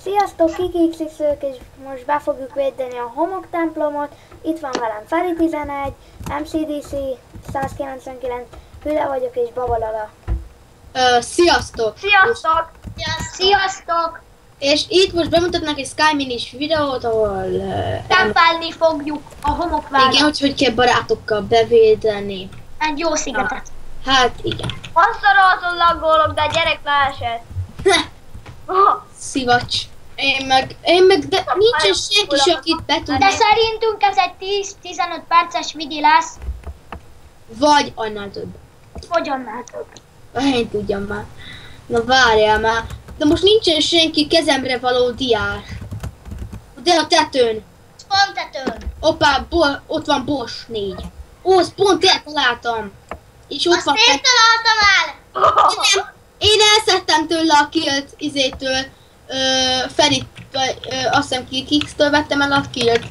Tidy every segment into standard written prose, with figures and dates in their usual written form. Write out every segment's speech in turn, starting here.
Sziasztok, KikiXXők, és most be fogjuk védeni a homok templomot. Itt van velem Feri 11, MCDC 199, Hüle vagyok és Babalala. Sziasztok! Sziasztok! Sziasztok! És itt most bemutatnak egy Sky Minis videót, ahol... Tempelni fogjuk a homokvárat. igen, hogy kell barátokkal bevédeni. Egy jó szigetet. Hát igen. Passzorolton laggolok, de a gyerek leesett. Szivacs. Én meg, de nincsen senki se, akit be tud. De szerintünk ez egy 10-15 perces vidi lesz. Vagy annál több. Hogy annál több. Én tudjam már. Na várjál már. De most nincsen senki kezemre való diás. De a tetőn. Pont tetőn. Hoppá, ott van Bosch 4. Ó, azt pont eltaláltam. És ott Azt van... én találtam el. Nem, én elszedtem tőle a killt izétől. Ferit, azt hiszem KikiX-től vettem el a killt.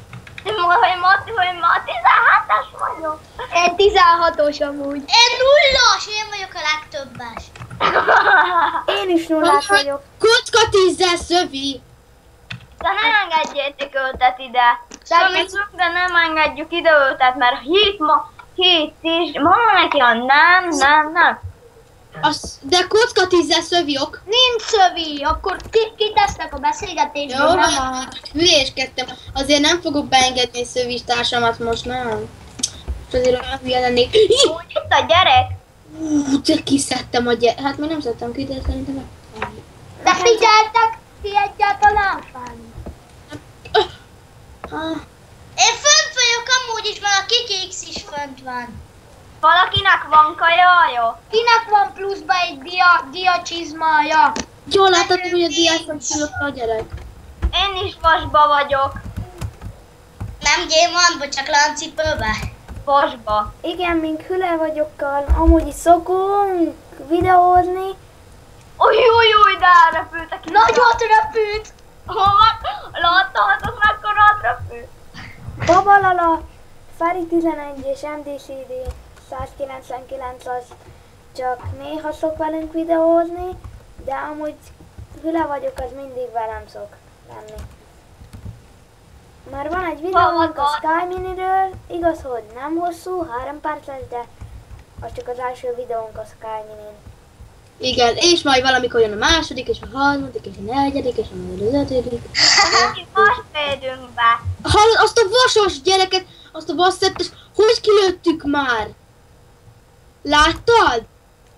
Hogy ma 17-es vagyok. Én 16-os amúgy. Én 0-as, én vagyok a legtöbbes. Én is nullás vagyok. Kocka 10-zel szövi. De nem engedjétek őtet ide. Szövizzük, de nem engedjük ide őtet, mert hét is. Mondom neki, ha nem. De kocka 10-zel szöviok. Nincs szövi, akkor kitesznek a beszélgetésből, Jó, nem a... hülyéskedtem. Azért nem fogok beengedni szövis társamat most, nem. És azért olyan hülye lennék. Úgy itt a gyerek. De kiszedtem a gyerek. Hát még nem szedtem ki, de szerintem meg. De figyeltek ki egyáltalán? Én fönt vagyok amúgy is, mert a KikiX is fönt van. Valakinek van kajája? Kinek van pluszba egy dia csizmája? Jól láttad, hogy a diákon csillogta a gyerek. Én is vasba vagyok. Nem gyémantba, csak láncipőbe. Vasba. Igen, mink Hüle vagyokkal, amúgy is szokunk videózni. Új, de elrepültek. Nagyot repült! Hova? Láttatok mekkora repült? Babalala, Feri 11 és MDCD 199 az csak néha szok velünk videózni, de amúgy Hüle vagyok, az mindig velem szok lenni. Már van egy videónk a Sky Miniről, igaz, hogy nem hosszú, 3 perces, de az csak az első videónk a Sky Minin. Igen, és majd valamikor jön a második, és a harmadik, és a negyedik, és a ötödik. Mi most védünk be. Hallod, azt a vasos gyereket, azt a vasszettes, hogy kilőttük már? Láttad?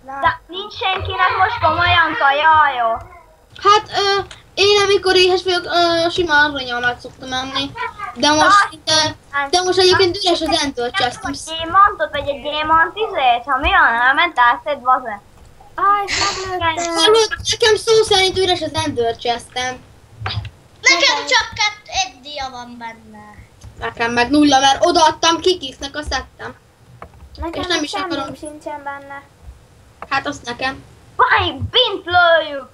De nincs senkinek most komolyan kajája. Hát, én amikor éhes vagyok, simán aranyalmát szoktam enni. De most egyébként üres az Ender Chest-em. Gyémantot vagy egy gyémant izét, ha mi van, elment átszed baze. És meglőttem! Hallod, nekem szó szerint üres az Ender Chest-em. Nekem csak egy dia van benne. Nekem meg nulla, mert odaadtam KikiX-nek, azt szedtem. Nekem És nem is akarom. semmim sincsen benne. Hát azt nekem. Fáj, bint lőjük.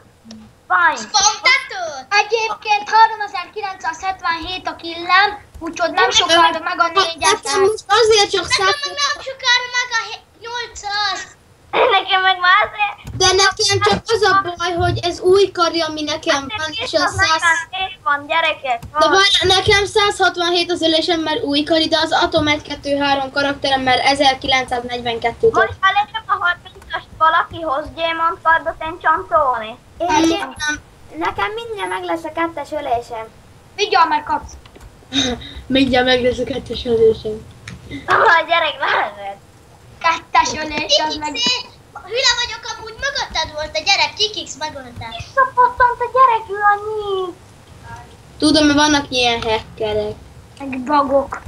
Fáj. Spamtető? Egyébként 3977 a killem, úgyhogy nem sokára meg a 400. Nekem most azért csak Nekem 100. meg nem sokára meg a 800. Nekem meg már azért. De nekem csak az a baj, hogy ez új kari, ami nekem van, és a 100... van, gyerekek. De várj, nekem 167 az ölésem, mert új kari, de az Atom 1-2-3 karakterem, mert 1942-től. Most elértem a 30-ast, valaki hoz gyémant kardot enchantolni. Nekem mindjárt meg lesz a 2-es ölésem. Vigyál, meg kapsz. Mindjárt meg lesz a 2-es ölésem. A gyerek lehetett. 2-es ölés, az meg... Hüle vagyok, amúgy mögötted volt a gyerek, KikiX megölte. Visszapattant a gyerek, ő a nyílt. Tudom, hogy vannak ilyen hackerek. Meg bagok.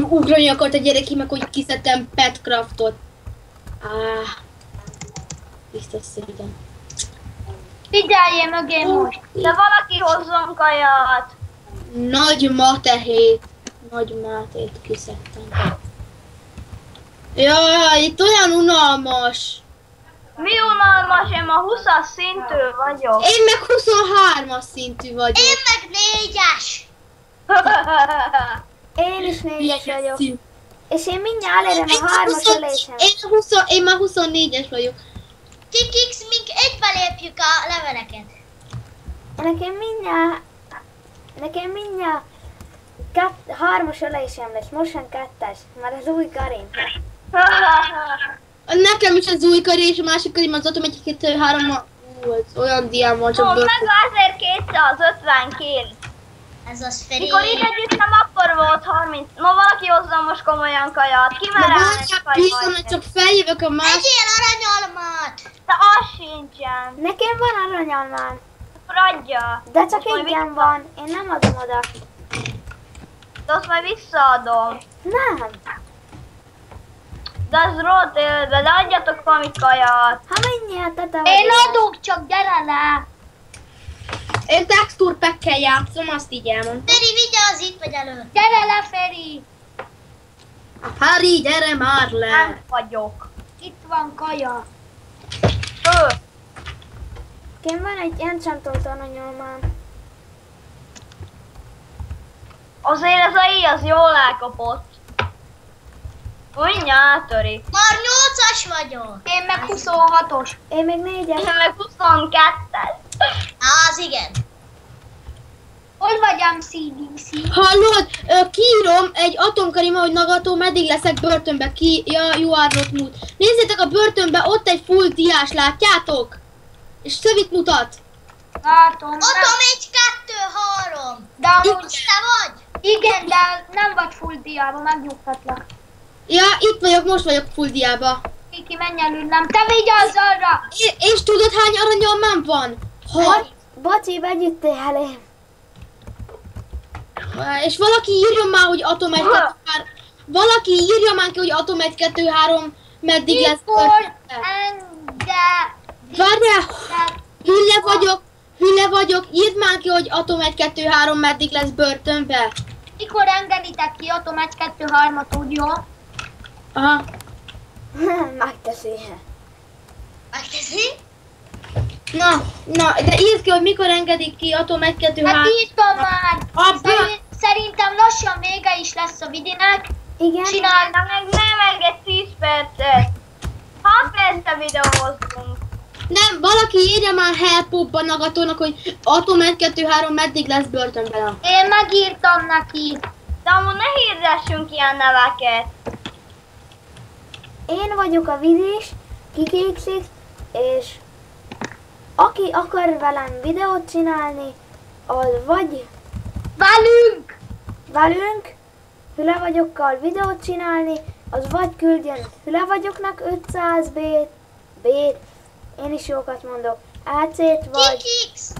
Ugrani akart a gyerek, meg hogy kiszedtem Petcraftot. Biztos szépen. Figyeljél mögé most. De valaki hozzon kaját. Nagy matehét. Nagy mátét kiszedtem. Jaj, itt olyan unalmas. Mi unalmas, én ma 20-as szintű vagyok. Én meg 23-as szintű vagyok. Én meg 4-es. Én is 4-es vagyok. És én mindjárt elérem a 3-as ölésem. Én már 24-es vagyok. KikiX, mink egybe lépjük a leveleket. Nekem mindjárt 3-as ölésem lesz, most sem 2-es, már az új Karin. Nekem is az új kari és a másik karim az Atom 1, 2, 3, olyan diám van, csak Meg bőr. 1250 kill. Ez az Feri. Mikor ide gyűjtem, akkor volt 30. Ma valaki hozzá most komolyan kaját. Ki Na már bocsánat, pillanat, csak feljövök a más. Egyél aranyalmát! De az sincsen. Nekem van aranyalmám, Akkor adja. de csak Most majd ingyen van, én nem adom oda. De azt majd visszaadom. Nem, De az rohadt élve, de adjatok valami kaját. ha mindjárt te Én vagy. adok, csak gyere le! Én texture pack-kel játszom, azt így elmondtam. Feri, vigyázz, itt vagy előtt! Gyere le, Feri! Harry, gyere már le! Nem vagyok. Itt van kaja. Ő. Nekem van egy enchantolt aranyalmám. Azért ez a íj az jól elkapott. Mindjárt átörik. Már 8-as vagyok. Én meg 26-os. Én még 4-es. Én meg 22-es. Az igen. Hol vagy MCDC? Hallod, kiírom egy atomkarima, hogy nagató, meddig leszek börtönbe, ja, you are not mood. Nézzétek a börtönbe, ott egy full diás, látjátok? És szövit mutat. Látom. Otom 1, 2, 3. De amúgy te vagy? Igen, de nem vagy full diába, megnyugtatlak. Ja, itt vagyok, most vagyok full diába. Kiki, menj előlem. Te vigyázz arra! És tudod hány aranyalmám van? Bocsi, begyüttél elém. És valaki írjon már, hogy Atom 1, 2, 3. Valaki írja már ki, hogy Atom 1, 2, 3 meddig lesz Mikor börtönbe. Várjál! Hülle vagyok, írd már ki, hogy Atom 1, 2, 3 meddig lesz börtönbe. Mikor engeditek ki Atom 1, 2, 3-at, úgy jó? Aha. Megteszi. Megteszi? Na, de írd ki, hogy mikor engedik ki Atom 1, 2, 3. Hát írtam már! Abba! Szerintem lassan vége is lesz a vidinek. Igen. Csináld! De meg nem enged 10 percet. 6 percre videózunk. Nem, valaki írja már helpopban nagatónak, hogy Atom 1, 2, 3 meddig lesz börtönben. Én megírtam neki. De amúgy ne hirdessünk ilyen neveket. Én vagyok a Vidis, Kikixix, és aki akar velem videót csinálni, az vagy velünk, Hüle vagyokkal videót csinálni, az vagy küldjön Hüle vagyoknak 500 B-t, én is jókat mondok, AC-t, vagy... Kikix!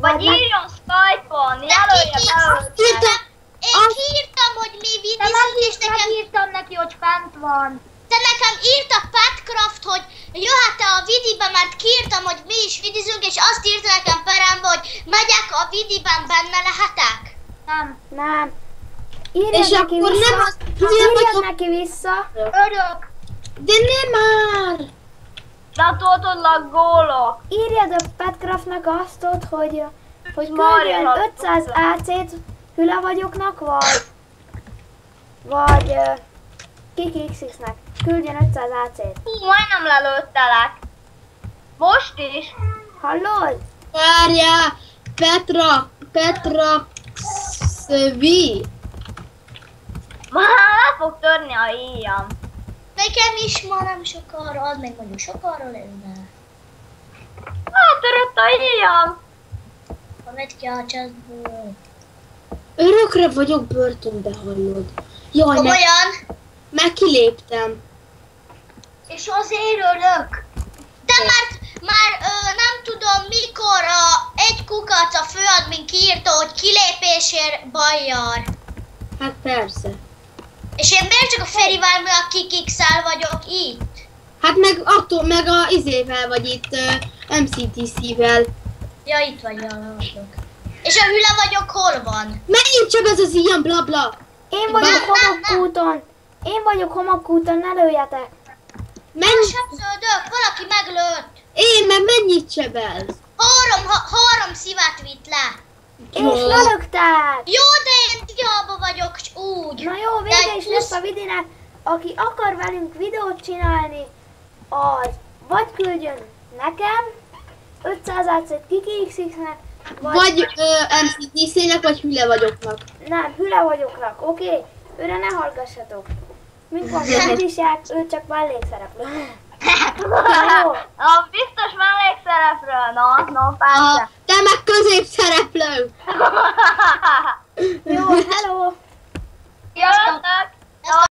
Vagy írjon Skype-on, jelölje be őket. Én kiírtam, hogy mi vidizünk, és nekem... Megírtam neki, hogy fent van. De nekem írt a Petcraft, hogy jöhet-e a vidibe, mert kiírtam, hogy mi is vidizünk, és azt írta nekem Perembe, hogy megyek a vidiben, benne lehetek? Nem. Írjad És neki akkor vissza. nem az... Írjad neki vissza. Örök. De nem már! De tudod, laggólok. Írjad a Petcraftnak azt, hogy Mario küldjön 500 AC-t Hüle vagyoknak, vagy Kikixixnek. Küldjön 500 AC-t. Hú, majdnem lelőttelek. Most is. Hallod? Várjál! Petra Xvi. Már le fog törni a íjam. Nekem is ma nem sokára, az meg mondjuk sokára lenne. Eltörött a íjam. Ha megy ki a csatból. Örökre vagyok börtönbe, hallod. Jaj, Komolyan? meg kiléptem. És azért örök. De már nem tudom mikor egy kukac a főadmin kiírta, hogy kilépésért baj jár. Hát persze. És én miért csak a Ferivel, meg a Kikixel vagyok itt? Hát meg a izével vagy itt, MCTC-vel. Ja, itt vagy, vagyok. És a Hüle vagyok hol van? Menjünk csak ez az ilyen blabla. Én vagyok homokkúton. Én vagyok homokkúton, ne lőjetek. Menj, Sebződök, valaki meglőtt. én meg mennyit sebelsz? 3 szívet vitt le. És lelöktek. Jó, de én hiába vagyok úgy. Na jó, vége is lesz a vidinek. Aki akar velünk videót csinálni, az vagy küldjön nekem 500 AC-t Kikixixnek, Vagy MCDC-nek, vagy hüle vagyoknak. Nem, hüle vagyoknak, oké? Őre ne hallgassatok. Mint van Vidisák, ő csak mellékszereplő. Jó. Biztos mellékszereplő, no, persze. Te meg középszereplő.